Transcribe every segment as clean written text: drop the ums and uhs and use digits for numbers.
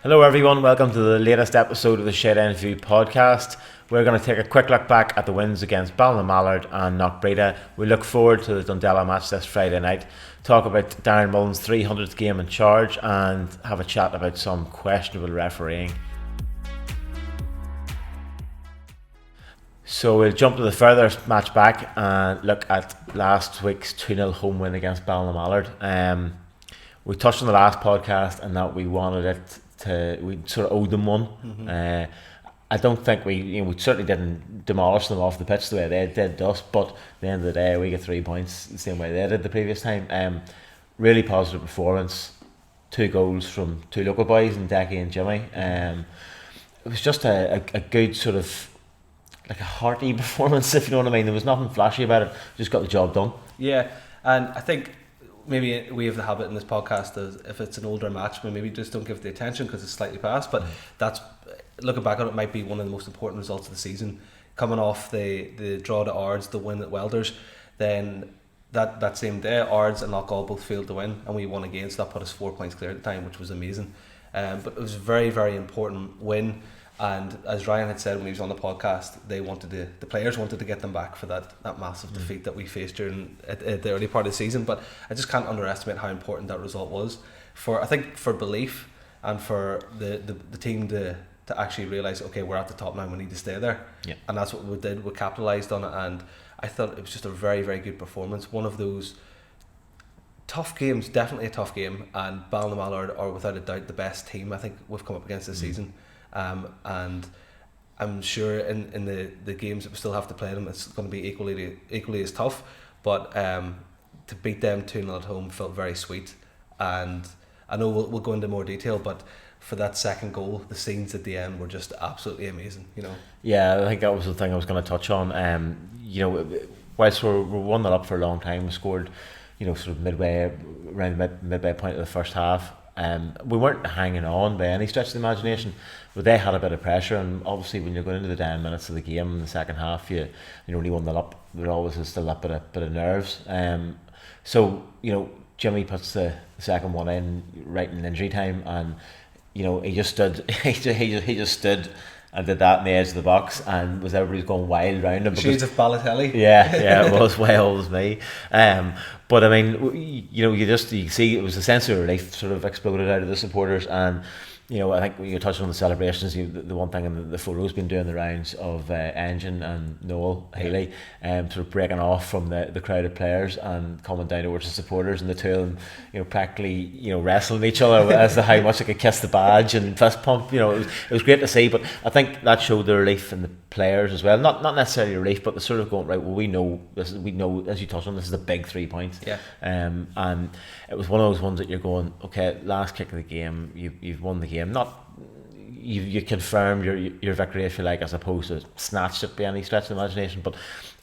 Hello everyone, welcome to the latest episode of the Shed End View podcast. We're going to take a quick look back at the wins against Ballina and Knockbreda. We look forward to the Dundela match this Friday night, talk about Darren Mullen's 300th game in charge and have a chat about some questionable refereeing. So we'll jump to the further match back and look at last week's 2-0 home win against Ballina. We touched on the last podcast and that we wanted it we sort of owed them one. I don't think we certainly didn't demolish them off the pitch the way they did us, but at the end of the day we get 3 points the same way they did the previous time. Really positive performance, 2 goals from 2 local boys in Decky and Jimmy. It was just a good sort of like a hearty performance, if you know what I mean. There was nothing flashy about it, just got the job done. Yeah, and I think maybe we have the habit in this podcast as if it's an older match, we maybe just don't give it the attention because it's slightly past, but that's, looking back on it, might be one of the most important results of the season. Coming off the draw to Ards, the win at Welders, then that same day Ards and Knockall both failed to win and we won again, so that put us 4 points clear at the time, which was amazing. But it was a very, very important win. And as Ryan had said when he was on the podcast, the players wanted to get them back for that massive defeat that we faced during the early part of the season. But I just can't underestimate how important that result was for belief and for the team to actually realise, okay, we're at the top now, we need to stay there. Yeah. And that's what we did. We capitalised on it, and I thought it was just a very, very good performance. One of those tough games, definitely a tough game, and Ballina are without a doubt the best team I think we've come up against this season. And I'm sure in the games that we still have to play them, it's going to be equally as tough, but to beat them 2-0 at home felt very sweet. And I know we'll go into more detail, but for that second goal, the scenes at the end were just absolutely amazing, Yeah, I think that was the thing I was going to touch on. Whilst we're 1-0 up for a long time, we scored sort of around the midway point of the first half. We weren't hanging on by any stretch of the imagination, but they had a bit of pressure, and obviously when you're going into the 10 minutes of the game in the second half, you only 1-0 up, there always is still that bit of nerves. So Jimmy puts the second one in right in injury time, and he just stood he just stood and did that in the edge of the box, and was everybody's going wild round him. Shades of Balotelli. Yeah, it was way old as me. But I mean, you see it was a sense of relief sort of exploded out of the supporters, and I think when you touched on the celebrations, the one thing in the photo's been doing the rounds of Engine and Noel Healy, sort of breaking off from the crowded players and coming down towards the supporters, and the two of them, practically, wrestling each other as to how much they could kiss the badge and fist pump. It was great to see, but I think that showed the relief in the players as well. Not necessarily relief, but the sort of going, right, well, we know as you touched on, this is a big 3 points. Yeah. And it was one of those ones that you're going, okay, last kick of the game, you've won the game. You confirmed your victory, if you like, as opposed to snatched it by any stretch of the imagination, but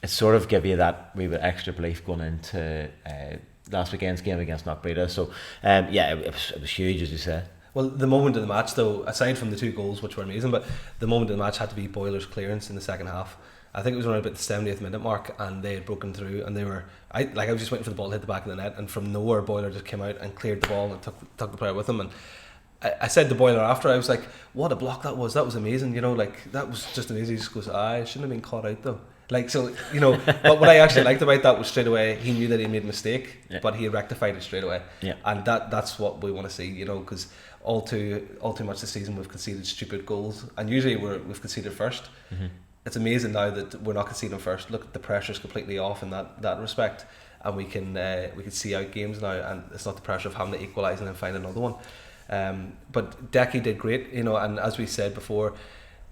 it sort of give you that wee bit extra belief going into last weekend's game against Knockbreda. So it was huge, as you said. Well, the moment of the match, though, aside from the 2 goals, which were amazing, but the moment of the match had to be Boiler's clearance in the second half. I think it was around about the 70th minute mark, and they had broken through, and I was just waiting for the ball to hit the back of the net, and from nowhere Boiler just came out and cleared the ball and took the player with him. And I said to Boiler after, I was like, what a block that was amazing, that was just amazing. He just goes, I shouldn't have been caught out though. But what I actually liked about that was straight away he knew that he made a mistake, but he rectified it straight away. Yeah. And that's what we want to see, because all too much this season we've conceded stupid goals, and usually we've conceded first. Mm-hmm. It's amazing now that we're not conceding first. Look, the pressure's completely off in that respect, and we can see out games now, and it's not the pressure of having to equalise and then find another one. But Decky did great, and as we said before,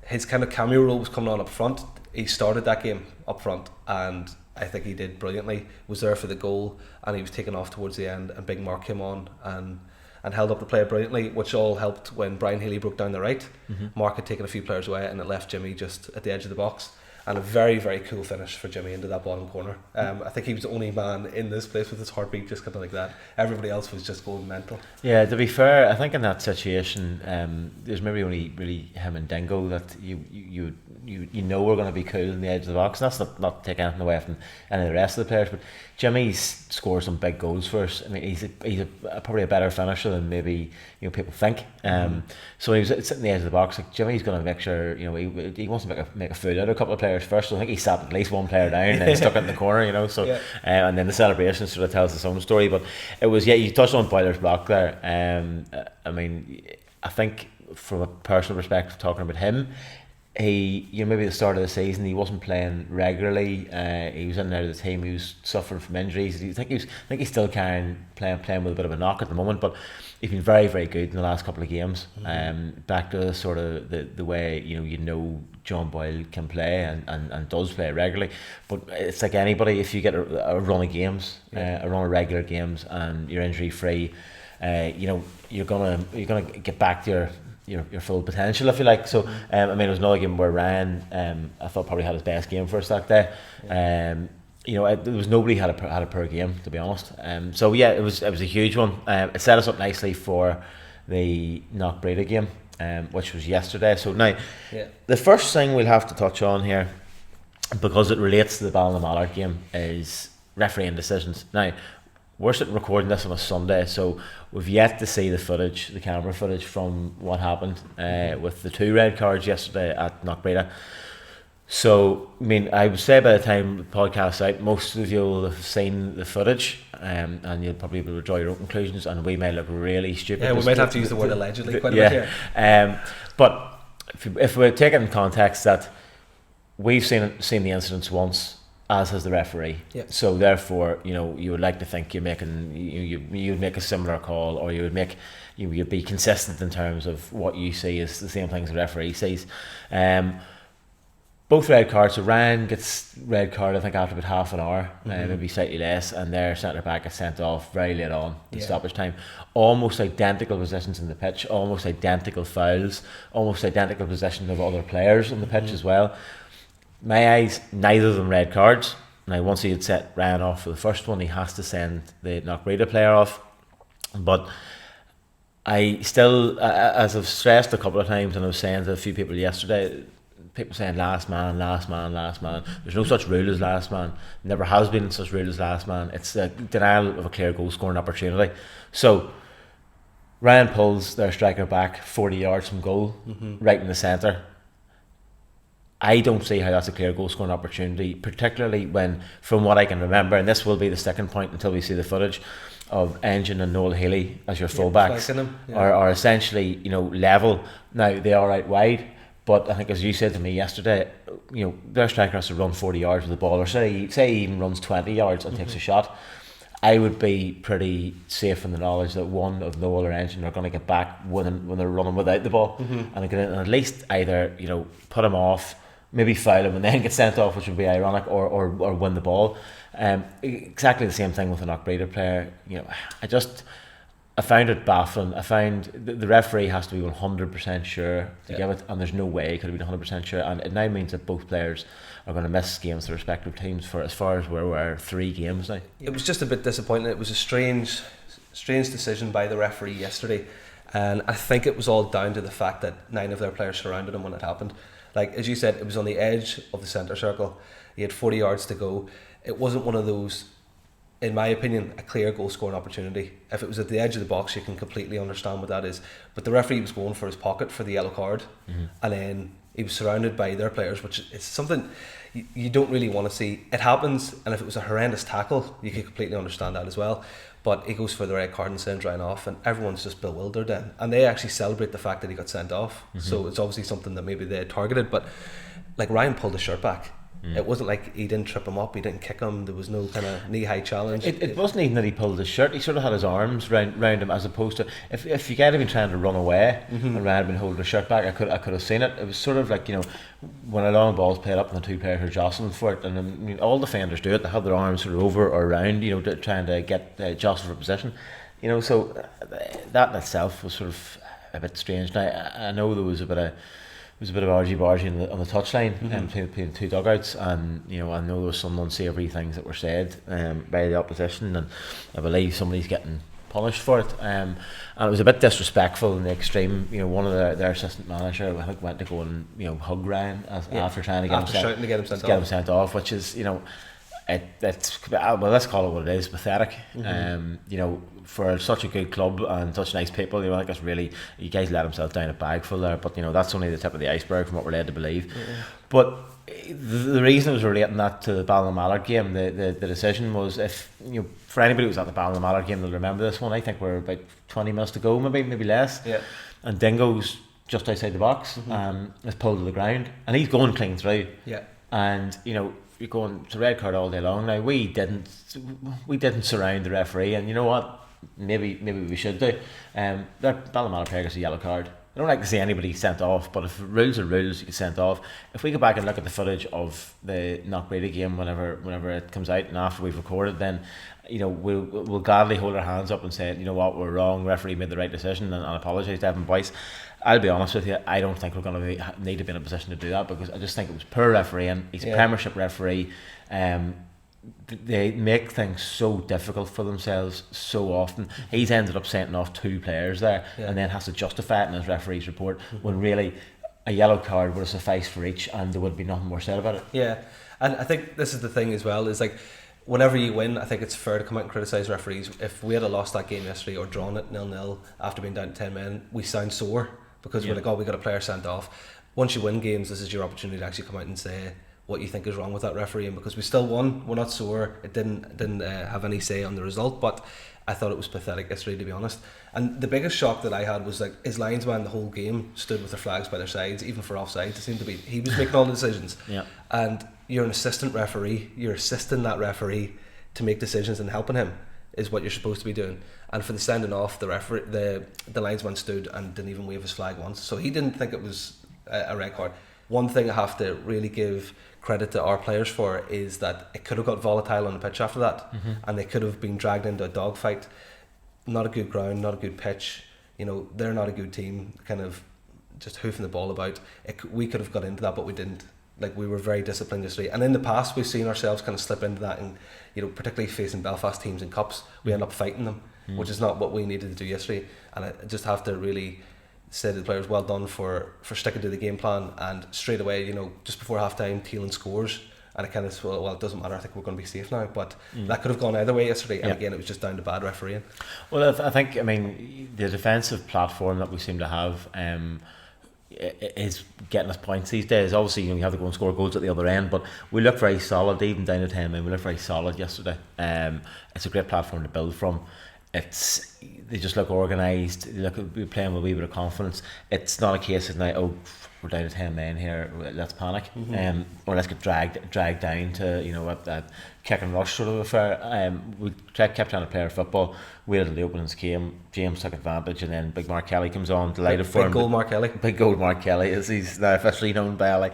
his kind of cameo role was coming on up front. He started that game up front, and I think he did brilliantly. Was there for the goal, and he was taken off towards the end, and Big Mark came on and held up the player brilliantly, which all helped when Brian Healy broke down the right. Mm-hmm. Mark had taken a few players away, and it left Jimmy just at the edge of the box. and a very, very cool finish for Jimmy into that bottom corner. I think he was the only man in this place with his heartbeat just kind of like that. Everybody else was just going mental. Yeah, to be fair, I think in that situation, there's maybe only really him and Dingo that you we're going to be cool in the edge of the box. And that's not taking anything away from any of the rest of the players, but Jimmy's scored some big goals for us. I mean, he's probably a better finisher than maybe people think. So he was sitting in the edge of the box. Like Jimmy's going to make sure he wants to make a fool out of a couple of players first. So I think he sat at least one player down and then stuck it in the corner. So and then the celebration sort of tells its own story. But it was you touched on Boyler's block there. I mean, I think from a personal perspective, talking about him, he maybe at the start of the season he wasn't playing regularly. He was in and out of the team. He was suffering from injuries. I think he's still playing with a bit of a knock at the moment, but he's been very, very good in the last couple of games. Back to sort of the way John Boyle can play and does play regularly. But it's like anybody, if you get a run of games, a run of regular games, and you're injury free, you're gonna get back to your full potential, if you like. So I mean, it was another game where Ryan, I thought probably had his best game for us that day. There was nobody had a poor game, to be honest. So yeah, it was a huge one. It set us up nicely for the Knockbreda game, which was yesterday. So now, the first thing we'll have to touch on here, because it relates to the Ballina-Mallard game, is refereeing decisions. Now, we're sitting recording this on a Sunday, so we've yet to see the camera footage from what happened with the 2 red cards yesterday at Knockbreda. So, I mean, I would say by the time the podcast's out, most of you will have seen the footage, and you'll probably be able to draw your own conclusions, and we may look really stupid. Yeah, we might have to use the word allegedly quite a bit here. But if we're taking in context that we've seen the incidents once, as has the referee. So therefore, you would like to think you'd make a similar call, or you'd be consistent in terms of what you see as the same things the referee sees. Both red cards. So Ryan gets red card, I think, after about half an hour, maybe slightly less, and their centre back gets sent off very late on in stoppage time. Almost identical positions in the pitch, almost identical fouls, almost identical position of other players on the pitch as well. My eyes, neither of them red cards. Now, once he had set Ryan off for the first one, he has to send the Knockbreda player off. But I still, as I've stressed a couple of times, and I was saying to a few people yesterday, people saying last man. There's no such rule as last man. Never has been such rule as last man. It's a denial of a clear goal scoring opportunity. So Ryan pulls their striker back 40 yards from goal, right in the centre. I don't see how that's a clear goal scoring opportunity, particularly when, from what I can remember, and this will be the sticking point until we see the footage, of Engine and Noel Healy as your fullbacks are essentially level. Now they are out wide, but I think, as you said to me yesterday, their striker has to run 40 yards with the ball, or say he even runs 20 yards and takes a shot. I would be pretty safe in the knowledge that one of Noel or Engine are going to get back when they're running without the ball, and at least either put him off, maybe foul him and then get sent off, which would be ironic, or win the ball. Exactly the same thing with a Knockbreda player. I found it baffling. I found the referee has to be 100% sure to give it, and there's no way he could have been 100% sure. And it now means that both players are going to miss games to their respective teams for as far as we're 3 games now. It was just a bit disappointing. It was a strange decision by the referee yesterday, and I think it was all down to the fact that 9 of their players surrounded him when it happened. Like, as you said, it was on the edge of the centre circle. He had 40 yards to go. It wasn't one of those, in my opinion, a clear goal scoring opportunity. If it was at the edge of the box, you can completely understand what that is. But the referee was going for his pocket for the yellow card, and then he was surrounded by their players, which is something you don't really want to see. It happens, and if it was a horrendous tackle, you could completely understand that as well. But he goes for the red card and sends Ryan off, and everyone's just bewildered then. And they actually celebrate the fact that he got sent off. So it's obviously something that maybe they had targeted. But like, Ryan pulled his shirt back. It wasn't like he didn't trip him up, he didn't kick him, there was no kind of knee-high challenge. It wasn't even that he pulled his shirt, he sort of had his arms round him, as opposed to, if you had been trying to run away and Ryan had been holding his shirt back, I could have seen it. It was sort of like, when a long ball's played up and the 2 players are jostling for it, and I mean, all defenders do it, they have their arms sort of over or around, trying to get jostled for position. So that in itself was sort of a bit strange. Now, I know there was a bit of was a bit of argy-bargy on the touchline between the two dugouts, and I know there was some unsavoury things that were said by the opposition, and I believe somebody's getting punished for it, and it was a bit disrespectful in the extreme. One of their assistant manager, I think, went to go and hug Ryan after trying to get him sent off, which is it's well, let's call it what it is, pathetic. For such a good club and such nice people, I think it's really, you guys let himself down a bagful there, but that's only the tip of the iceberg from what we're led to believe. But the reason I was relating that to the Ballymallard game, the decision was, if for anybody who was at the Ballymallard game, they'll remember this one. I think we're about 20 minutes to go, maybe less, and Dingo's just outside the box, is pulled to the ground, and he's going clean through, and you're going, it's a red card all day long. Now we didn't surround the referee, and you know what, maybe we should do. That Ballymallard player gets a yellow card. I don't like to see anybody sent off, but if rules are rules, you get sent off. If we go back and look at the footage of the Knockbreda game whenever it comes out and after we've recorded, then we'll gladly hold our hands up and say, you know what, we're wrong, referee made the right decision, and apologise to Evan Boyce. I'll be honest with you, I don't think we're going to need to be in a position to do that, because I just think it was poor refereeing. He's a Premiership referee. They make things so difficult for themselves so often. He's ended up sending off 2 players there, and then has to justify it in his referee's report, when really a yellow card would have sufficed for each, and there would be nothing more said about it. Yeah, and I think this is the thing as well, is like, whenever you win, I think it's fair to come out and criticise referees. If we had lost that game yesterday or drawn it 0-0 after being down to 10 men, we sound sore, because we're like, oh, we got a player sent off. Once you win games, this is your opportunity to actually come out and say what you think is wrong with that referee, and because we still won, we're not sore. It didn't have any say on the result, but I thought it was pathetic yesterday, to be honest. And the biggest shock that I had was, like, his linesman the whole game stood with their flags by their sides, even for offside. It seemed to be he was making all the decisions. And you're an assistant referee. You're assisting that referee to make decisions, and helping him is what you're supposed to be doing. And for the sending off, the referee, the linesman stood and didn't even wave his flag once, so he didn't think it was a red card. One thing I have to really give credit to our players for is that it could have got volatile on the pitch after that, and they could have been dragged into a dogfight. Not a good ground, not a good pitch. They're not a good team, kind of just hoofing the ball about. We could have got into that, but we didn't. Like, we were very disciplined yesterday, and in the past we've seen ourselves kind of slip into that, and particularly facing Belfast teams in cups, we end up fighting them, which is not what we needed to do yesterday. And I just have to really say to the players, well done for sticking to the game plan. And straight away, just before half time, Thielen scores, and I kind of thought, well, it doesn't matter, I think we're going to be safe now. But that could have gone either way yesterday, and again, it was just down to bad refereeing. Well, I think, the defensive platform that we seem to have is getting us points these days. Obviously, you have to go and score goals at the other end, but we look very solid, even down to 10 men. We look very solid yesterday. It's a great platform to build from. They just look organised. We're playing with a wee bit of confidence. It's not a case of now, oh, we're down to 10 men here, let's panic, or let's get dragged down to that kick and rush sort of affair. We kept trying to play our football, waited until the openings came. James took advantage, and then Big Mark Kelly comes on, delighted for him. Big gold Mark Kelly, as he's now officially known by Ally.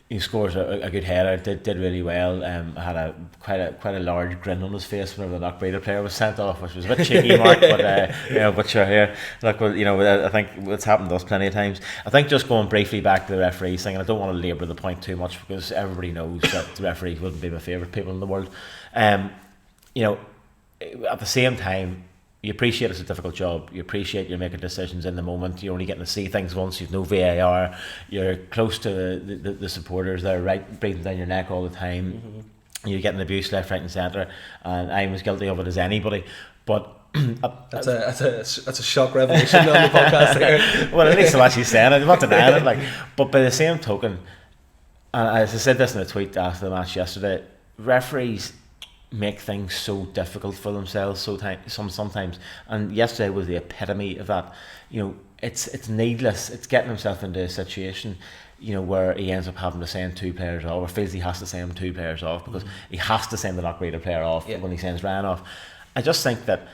He scores a good header, did really well. Had quite a large grin on his face whenever the Knockbreda player was sent off, which was a bit cheeky, Mark, but sure, here, look, I think it's happened to us plenty of times. I think, just going briefly back to the referees thing, and I don't want to labour the point too much, because everybody knows that the referees wouldn't be my favourite people in the world. At the same time, you appreciate it's a difficult job. You appreciate you're making decisions in the moment. You're only getting to see things once. You've no VAR. You're close to the supporters. They're right breathing down your neck all the time. You're getting abuse left, right, and centre. And I'm as guilty of it as anybody. But that's a shock revelation on the podcast here. Well, at least I'm actually saying it. I'm not denying it. But by the same token, and as I said this in a tweet after the match yesterday, referees make things so difficult for themselves sometimes, and yesterday was the epitome of that. It's needless. It's getting himself into a situation where he ends up having to send 2 players off, or feels he has to send 2 players off, because he has to send the Knockbreda player off when he sends Ryan off. I just think that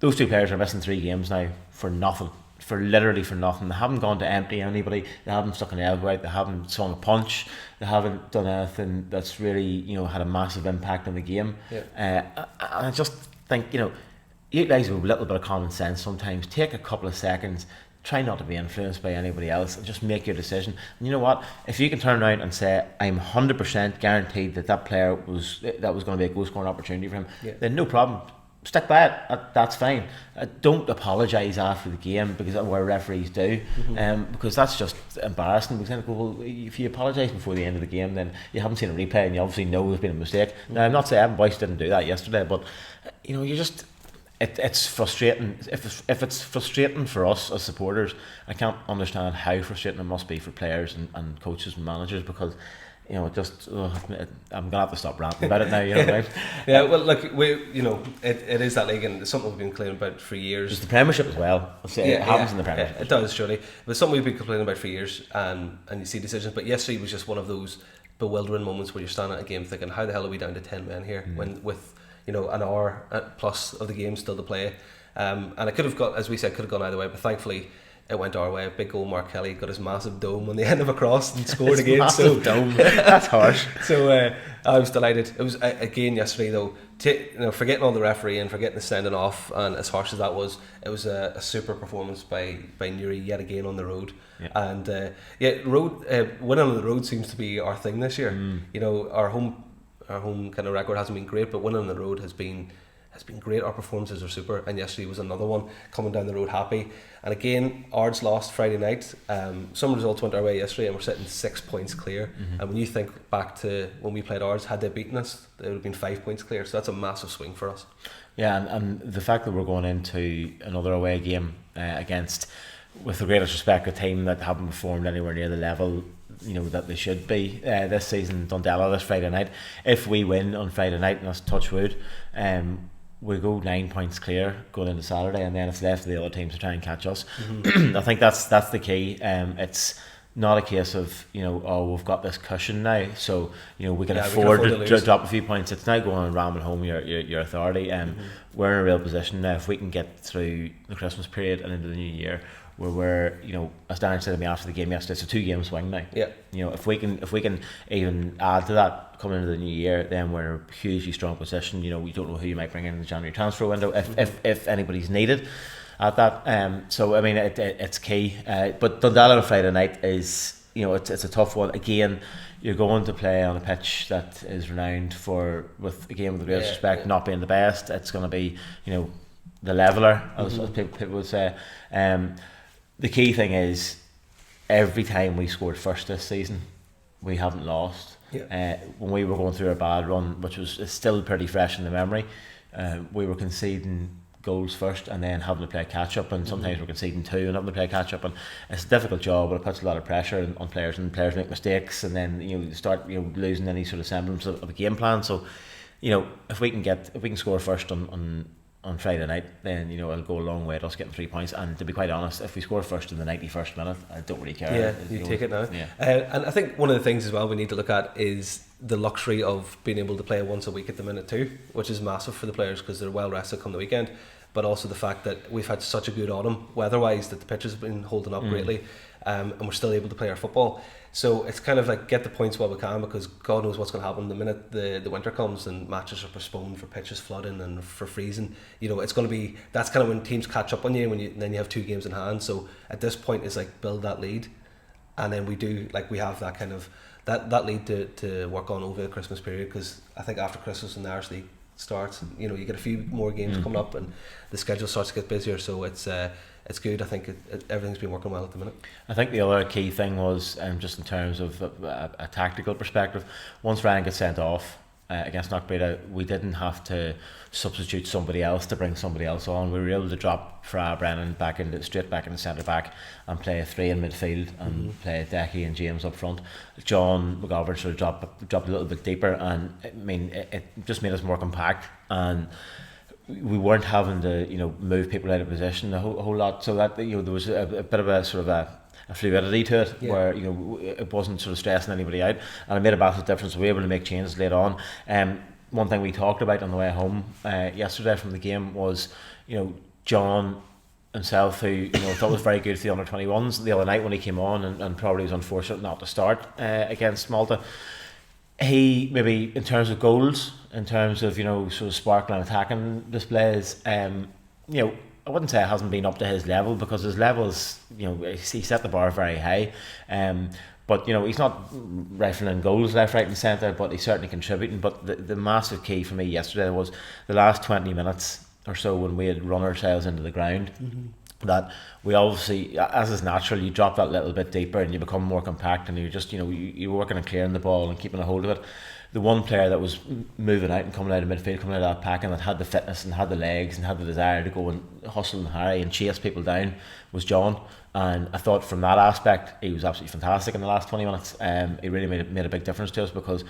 those 2 players are missing 3 games now for nothing. Literally for nothing. They haven't gone to empty anybody. They haven't stuck an elbow out. They haven't swung a punch. They haven't done anything that's really had a massive impact on the game. And I just think utilise a little bit of common sense sometimes. Take a couple of seconds, try not to be influenced by anybody else and just make your decision. And you know what? If you can turn around and say, I'm 100% guaranteed that player was going to be a goal scoring opportunity for him, then no problem. Stick by it. That's fine. Don't apologise after the game, because that's where referees do, because that's just embarrassing. Because then, well, if you apologise before the end of the game, then you haven't seen a replay and you obviously know there's been a mistake. Now, I'm not saying Evan Boyce didn't do that yesterday, but you just it's frustrating. If it's frustrating for us as supporters, I can't understand how frustrating it must be for players and coaches and managers, because I'm gonna have to stop ranting about it now. You know what I mean? Yeah, well, look, it is that league, and it's something we've been complaining about for years. There's the Premiership as well. It happens in the Premiership. It does, surely. But it's something we've been complaining about for years, and you see decisions. But yesterday was just one of those bewildering moments where you're standing at a game thinking, how the hell are we down to 10 men here when with an hour plus of the game still to play? And it could have got, as we said, could have gone either way, but thankfully it went our way. Big goal, Mark Kelly got his massive dome on the end of a cross and scored again. Massive dome. That's harsh. So I was delighted. It was again yesterday though. Forgetting all the referee and forgetting the sending off, and as harsh as that was, it was a super performance by Newry yet again on the road. Yeah. And winning on the road seems to be our thing this year. Our home kind of record hasn't been great, but winning on the road has been great. Our performances are super, and yesterday was another one, coming down the road happy. And again, Ards lost Friday night. Some results went our way yesterday, and we're sitting 6 points clear. And when you think back to when we played Ards, had they beaten us, they would have been 5 points clear. So that's a massive swing for us. Yeah, and the fact that we're going into another away game against, with the greatest respect, a team that haven't performed anywhere near the level that they should be this season, Dundela this Friday night. If we win on Friday night, and that's touch wood, we go 9 points clear going into Saturday, and then it's left to the other teams to try and catch us. I think that's the key. It's not a case of we've got this cushion now, so we can afford to drop a few points. It's now going and ramming home your authority. We're in a real position now. If we can get through the Christmas period and into the new year, where we're as Darren said to me after the game yesterday, it's a 2 game swing now. Yeah. If we can even add to that coming into the new year, then we're in a hugely strong position. We don't know who you might bring in the January transfer window if anybody's needed at that. So I mean it's key. But Dundela on Friday night is it's a tough one. Again, you're going to play on a pitch that is renowned for, with a game with the greatest respect, not being the best. It's going to be the leveler, as people would say. The key thing is, every time we scored first this season, we haven't lost. When we were going through a bad run, which was still pretty fresh in the memory, we were conceding goals first and then having to play catch up, and sometimes we're conceding 2 and having to play catch up, and it's a difficult job, but it puts a lot of pressure on players, and players make mistakes, and then you start losing any sort of semblance of a game plan. So if we can score first on Friday night, then it'll go a long way to us getting 3 points. And to be quite honest, if we score first in the 91st minute, I don't really care. Yeah, you take it now. And I think one of the things as well we need to look at is the luxury of being able to play once a week at the minute too, which is massive for the players because they're well rested come the weekend. But also the fact that we've had such a good autumn weather-wise, that the pitch has been holding up greatly, and we're still able to play our football. So it's kind of like get the points while we can, because God knows what's going to happen the minute the winter comes and matches are postponed for pitches flooding and for freezing. It's going to be, that's kind of when teams catch up on you, then you have 2 games in hand. So at this point it's like build that lead, and then we have that kind of that lead to work on over the Christmas period, because I think after Christmas and the Irish League starts, you get a few more games coming up and the schedule starts to get busier, so it's good. I think everything's been working well at the minute. I think the other key thing was just in terms of a tactical perspective, once Ryan gets sent off against Knockbreda, we didn't have to substitute somebody else to bring somebody else on. We were able to drop Fra Brennan straight back in the centre back and play a 3 in midfield and play Decky and James up front. John McGovern sort of dropped a little bit deeper, and it just made us more compact, and we weren't having to move people out of position a whole lot, so that there was a bit of a sort of a fluidity to it, where it wasn't sort of stressing anybody out, and it made a massive difference. We were able to make changes later on. One thing we talked about on the way home yesterday from the game was John himself, who I thought was very good for the under 21s the other night when he came on, and probably was unfortunate not to start against Malta. He maybe, in terms of goals, in terms of sort of sparkling attacking displays, I wouldn't say it hasn't been up to his level, because his level is, he set the bar very high. But he's not rifling goals left, right and centre, but he's certainly contributing. But the massive key for me yesterday was the last 20 minutes or so, when we had run ourselves into the ground. That we obviously, as is natural, you drop that little bit deeper and you become more compact, and you're just, you're working on clearing the ball and keeping a hold of it. The one player that was moving out and coming out of midfield, coming out of that pack, and that had the fitness and had the legs and had the desire to go and hustle and harry and chase people down, was John. And I thought from that aspect he was absolutely fantastic in the last 20 minutes. He really made a big difference to us, because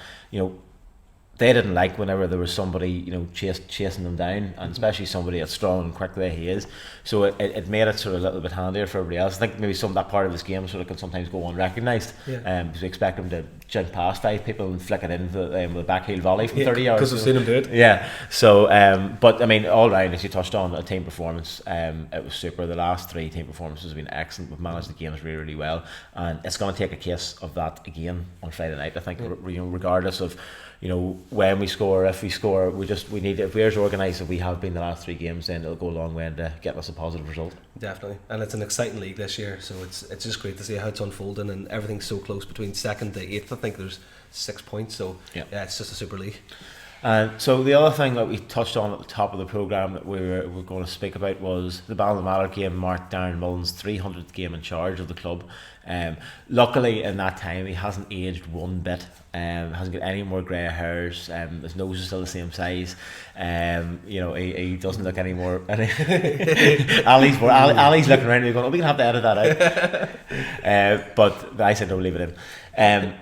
they didn't like whenever there was somebody chasing them down, and especially somebody as strong and quick the way he is. So it made it sort of a little bit handier for everybody else. I think maybe that part of his game sort of can sometimes go unrecognised, because we expect him to jump past 5 people and flick it in with a backheel volley from 30 yards. Because we've seen him do it. Yeah. So but I mean, all round, as you touched on, a team performance, it was super. The last 3 team performances have been excellent. We've managed the games really, really well, and it's going to take a case of that again on Friday night, I think. Regardless of when we score, if we score, we need, if we're as organised as we have been the last 3 games, then it'll go a long way into getting us a positive result. Definitely, and it's an exciting league this year, so it's just great to see how it's unfolding, and everything's so close between 2nd to 8th. I think there's 6 points, so yeah, it's just a super league. So the other thing that we touched on at the top of the programme that we were going to speak about was the Ballymallard game marked Darren Mullen's 300th game in charge of the club. Luckily in that time he hasn't aged one bit, hasn't got any more grey hairs, his nose is still the same size, he doesn't look any more Ali's looking around and going, we can have to edit that out, but I said no, leave it in.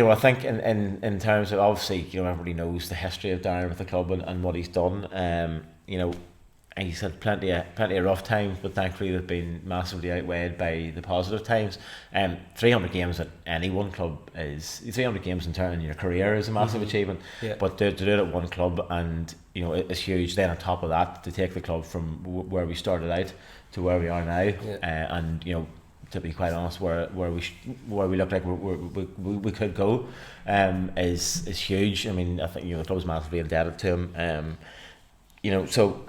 I think in terms of, obviously, everybody knows the history of Darren with the club and what he's done. He's had plenty of rough times, but thankfully they've been massively outweighed by the positive times. 300 games at any one club is 300 games in your career is a massive achievement. Yeah. But to do it at one club, and it's huge. Then on top of that, to take the club from where we started out to where we are now, and to be quite honest, where we look like we could go, is huge. I mean, I think the club's massively indebted to him. So.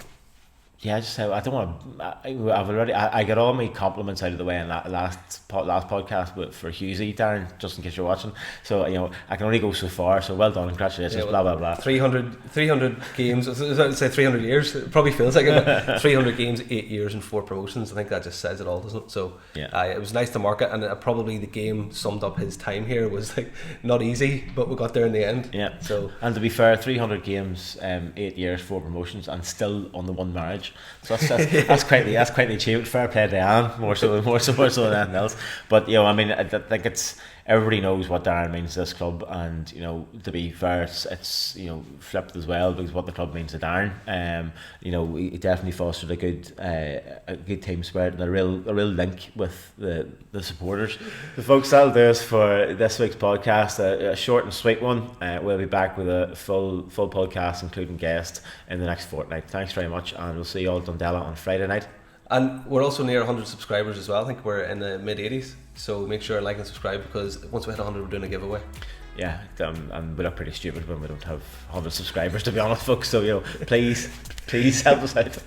Yeah, I don't want to. I got all my compliments out of the way in that last podcast, but for Husey, Darren, just in case you're watching. So I can only go so far. So well done, congratulations, blah blah blah. 300 games. I'd say 300 years. It probably feels like it. But 300 games, 8 years, and 4 promotions. I think that just says it all, doesn't it? So it was nice to mark it, and probably the game summed up his time here. Was like not easy, but we got there in the end. Yeah. So, and to be fair, 300 games, 8 years, 4 promotions, and still on the 1 marriage. So that's quite the achievement. Fair play to Anne, more so than anything else. But I mean, I think it's, everybody knows what Darren means to this club, and to be fair, it's flipped as well, because what the club means to Darren. He definitely fostered a good team spirit and a real link with the supporters. So folks, that'll do us for this week's podcast. A short and sweet one. We'll be back with a full podcast, including guests, in the next fortnight. Thanks very much, and we'll see you all at Dundela on Friday night. And we're also near 100 subscribers as well. I think we're in the mid-80s, so make sure to like and subscribe, because once we hit 100 we're doing a giveaway. Yeah, and we look pretty stupid when we don't have 100 subscribers, to be honest, folks, so please help us out.